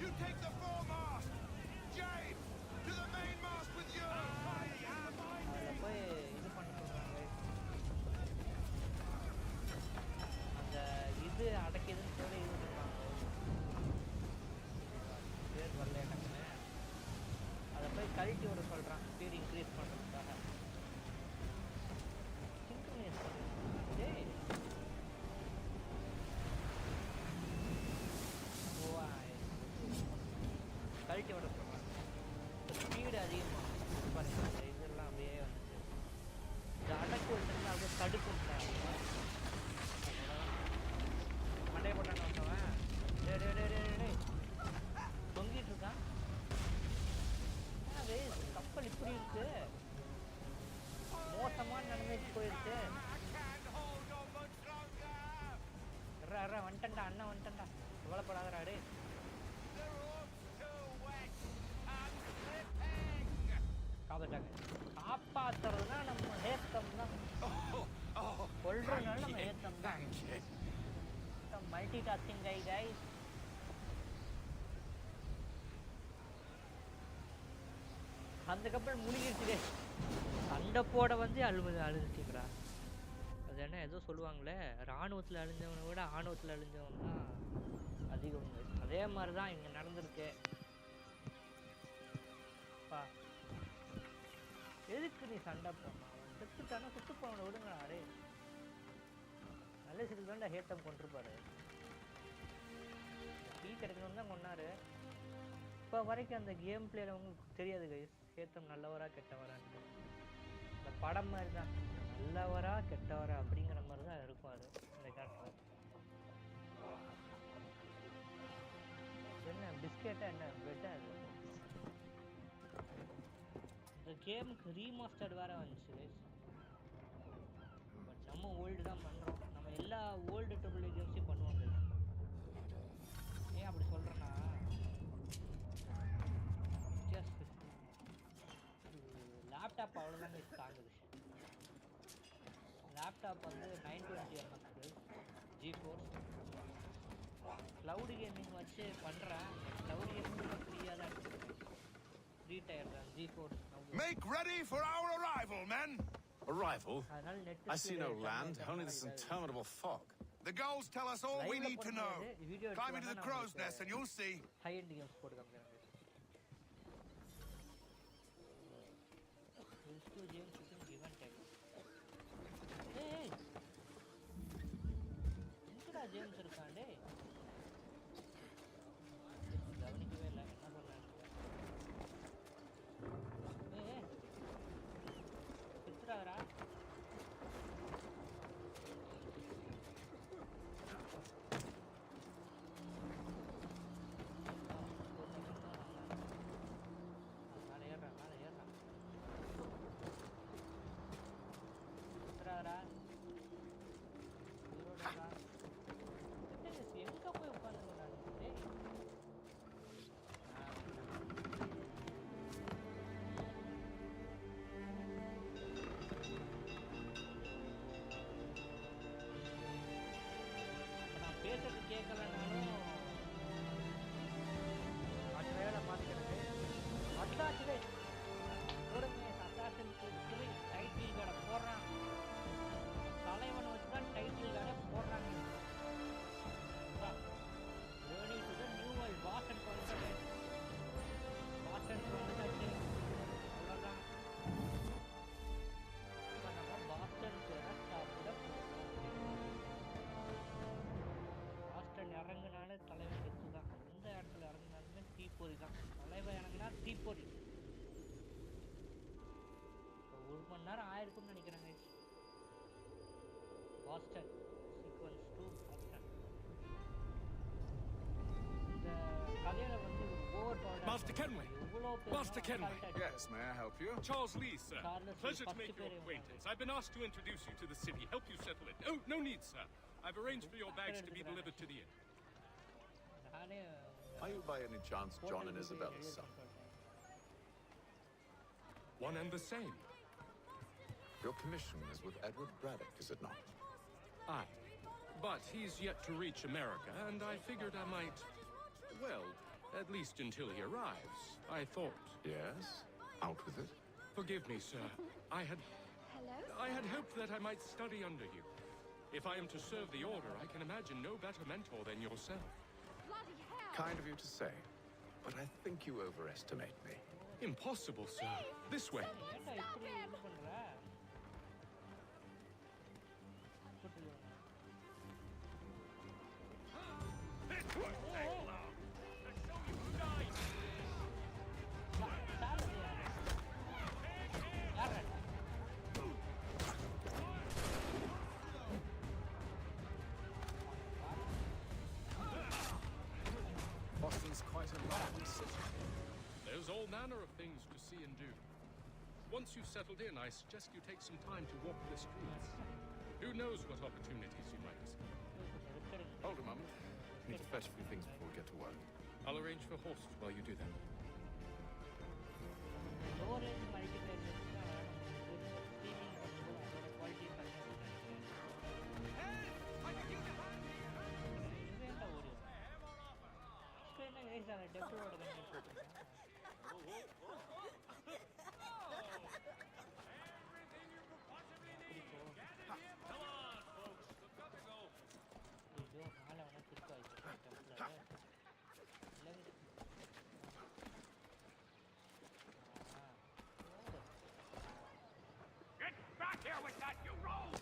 You take the foremast. Jade, to the mainmast with you. போய் இது பண்ண சொல்றாங்க. அந்த இது அடைக்குதுன்னு சொல்லி இது பண்ணுவாங்க. பேர் வரல எனக்கு. அதை போய் கழட்டி விட சொல்றான் ஸ்பீட் இன்க்ரீஸ் பண்ணுறதுக்காக. சிங்க்ரனைஸ் டேய் கழட்டி விட சொல்கிறாங்க. ஸ்பீடு அதிகமாக பாருங்க. இதெல்லாம் அப்படியே வந்துச்சு. இந்த அடக்கு வச்சுருந்தா அப்படியே தடுக்கும். மண்டையை போட்டான்னு வந்தவன் டே டே டே டே டே தொங்கிட்டு இருக்கான். அது கப்பல் இப்படி இருக்கு, மோசமான நிலைமைக்கு போயிருக்கு. வந்துட்டா அண்ணன் வந்துட்டா, கவலைப்படாதடா டே. காப்பாத்துறதுனா நம்ம ஏத்தம் தான், கொள்றதுனால நம்ம ஏத்தம் தான். Multi tasking guys. அந்த கப்பல் முழுகிடுச்சு. சண்டை போட வந்து அழுதுச்சுக்கிறா. அது என்ன ஏதோ சொல்லுவாங்களே, இராணுவத்தில் அழிஞ்சவனை விட ஆணவத்தில் அழிஞ்சவன் தான் அதிகம். அதே மாதிரி தான் இங்கே நடந்திருக்கு. எதுக்கு நீ சண்டை போடணும்? அவன் செத்துட்டானா சுட்டு போனவனை விடுங்கடா. அரே நல்ல சிறுக்கு தான்டா ஹேத்தம் கொண்டிருப்பாரு. டீ கிடைக்கணும்னு தான் கொண்டாரு. இப்போ வரைக்கும் அந்த கேம் பிளேல உங்களுக்கு தெரியாது கைஸ், ஹேத்தம் நல்லவரா கெட்டவரான்ட்டு. இந்த படம் மாதிரி தான், நல்லவரா கெட்டவரா அப்படிங்கிற மாதிரி தான் இருக்கும் அது இந்த கேரக்டர். என்ன பிஸ்கெட்டா என்ன பிரெட்டா? அது இந்த கேமுக்கு ரீமாஸ்டர்ட் வேறு வந்துச்சு கைஸ். பட் நம்ம ஓல்டு தான் பண்ணுறோம். நம்ம எல்லா ஓல்டு ட்ரிபிள் கேம்ஸையும் பண்ணுவோம் கைஸ். ஏன் அப்படி சொல்கிறேன்னா, லேப்டாப் அவ்வளோதான் கைஸ் தாங்குது. லேப்டாப் வந்து 920 ஜிஃபோர்ஸ். க்ளவுடு கேமிங் வச்சு பண்ணுறேன். க்ளவுடு கேமிங் ஃப்ரீயாக தான் இருக்குது. ஃப்ரீ டயர் தான் GeForce. Make ready for our arrival, men! Arrival? I see no land, only this interminable fog. The gulls tell us all we need to know. Climb into the crow's nest and you'll see. High-end games போட்டு காமிக்கிறேன். These two games you can give and take. Hey! எங்கடா James இருக்கான் டே? கவனிக்கவே இல்லை, என்ன பண்ணான்னு. பிடிச்சிடாதரா. மேலே ஏறுறான், மேலே ஏறுறான். பிடிச்சிடாதரா. எங்க போய் உட்காந்துக்கிறாங்க? நான் பேசுறது கேட்கலனாலும் மற்ற வேலை மாற்றிக்கிறது. அட்டாச்சுவே போடுங்க. அட்டாச்சுக்கு டைட்டில் கடை போடுறான். தலைவனை வச்சு தான் டைட்டில் கடை போடுறாங்க. Journey to the new world. Boston வந்துட்டு வந்துட்டாச்சு. அவ்வளோதான். இப்போ நம்ம பாஸ்டன் சாப்பிட பாஸ்டன் இறங்குனாலே தலைவன் கெத்து தான். எந்த இடத்துல இறங்குனாலுமே தீப்பொறி தான். தலைவன் இறங்குனா தீப்பொறி. இப்போ 1 மணி நேரம் ஆயிருக்கும்னு நினைக்கிறேங்க. Boston sequence 2 Boston. இந்த கதையில வந்து over power Master Kenway. Master Kenway. Yes, may I help you? Charles Lee, sir. Pleasure to make your acquaintance. I've been asked to introduce you to the city, help you settle it. Oh, no need, sir. I've arranged for your bags to be delivered to the inn. Are you by any chance John and Isabella's son? One and the same. Your commission is with Edward Braddock, is it not? Aye. But he's yet to reach America, and I figured I might... Well, at least until he arrives, I thought. Yes? Out with it? Forgive me, sir. I had hoped that I might study under you. If I am to serve the Order, I can imagine no better mentor than yourself. Bloody hell! Kind of you to say, but I think you overestimate me. Impossible, sir. This way. Stop him! Boston's quite a lively city. There's all manner of things to see and do. Once you've settled in, I suggest you take some time to walk the streets. Who knows what opportunities you might discover. Hold a moment. Need to fetch a few things before we get to work. I'll arrange for horses while you do that. Get back here with that, you rogue!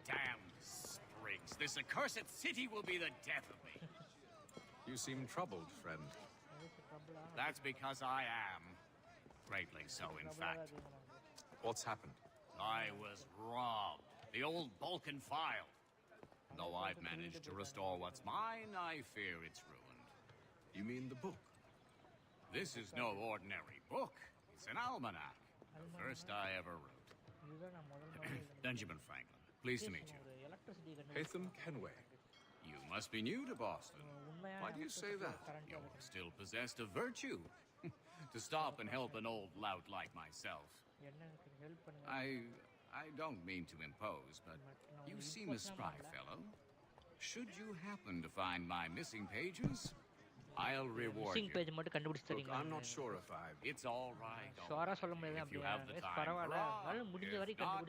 Damn sprigs. This accursed city will be the death of me. You seem troubled, friend. That's because I am. Greatly so, in fact. What's happened? I was robbed. The old Balkan file. Though I've managed to restore what's mine, I fear it's ruined. You mean the book? This is no ordinary book. It's an almanac. The first I ever wrote. Benjamin Franklin, pleased to meet you. Hatham Kenway. You must be new to Boston. Why do you say that? You're still possessed of virtue. To stop and help an old lout like myself. I don't mean to impose, but you seem a spry fellow. Should you happen to find my missing pages, I'll reward you. Look, I'm not sure if I've... It's all right. If you have the time, hurrah. If not,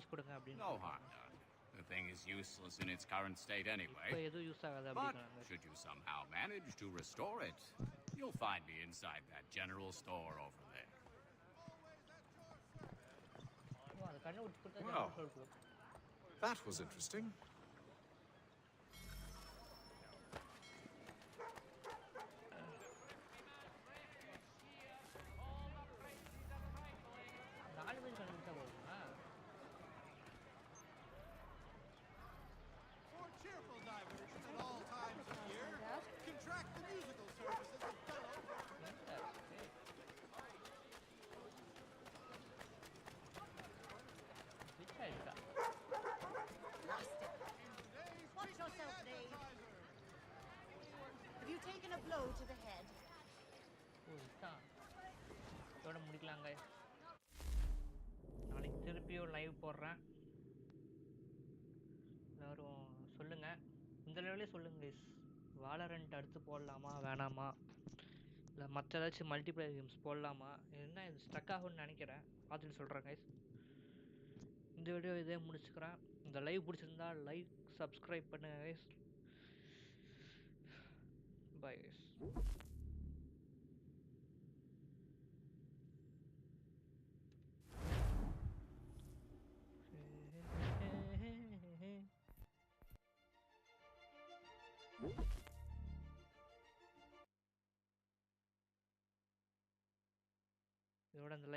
no harm done. The thing is useless in its current state anyway. But should you somehow manage to restore it, you'll find me inside that general store over there. Well, that was interesting. For cheerful diversion at all times of year, contract the musical services of fellow... Watch yourself, Dave. Have you taken a blow to the head? இதோட முடிக்கலாங்க. நாளைக்கு திருப்பியும் live போடுறேன். எல்லாரும் சொல்லுங்க. இந்த லெவலே சொல்லுங்க guys. வாலரண்ட் அடுத்து போடலாமா வேணாமா, இல்லை மற்ற ஏதாச்சும் மல்டிப்ளேயர் கேம்ஸ் போடலாமா, என்ன இது ஸ்ட்ரக் ஆகும்னு நினைக்கிறேன். பார்த்துட்டு சொல்கிறேன் guys. இந்த வீடியோ இதே முடிச்சுக்கிறேன். இந்த லைவ் பிடிச்சிருந்தா லைக் சப்ஸ்கிரைப் பண்ணுங்க guys. Bye guys. இதோட இந்த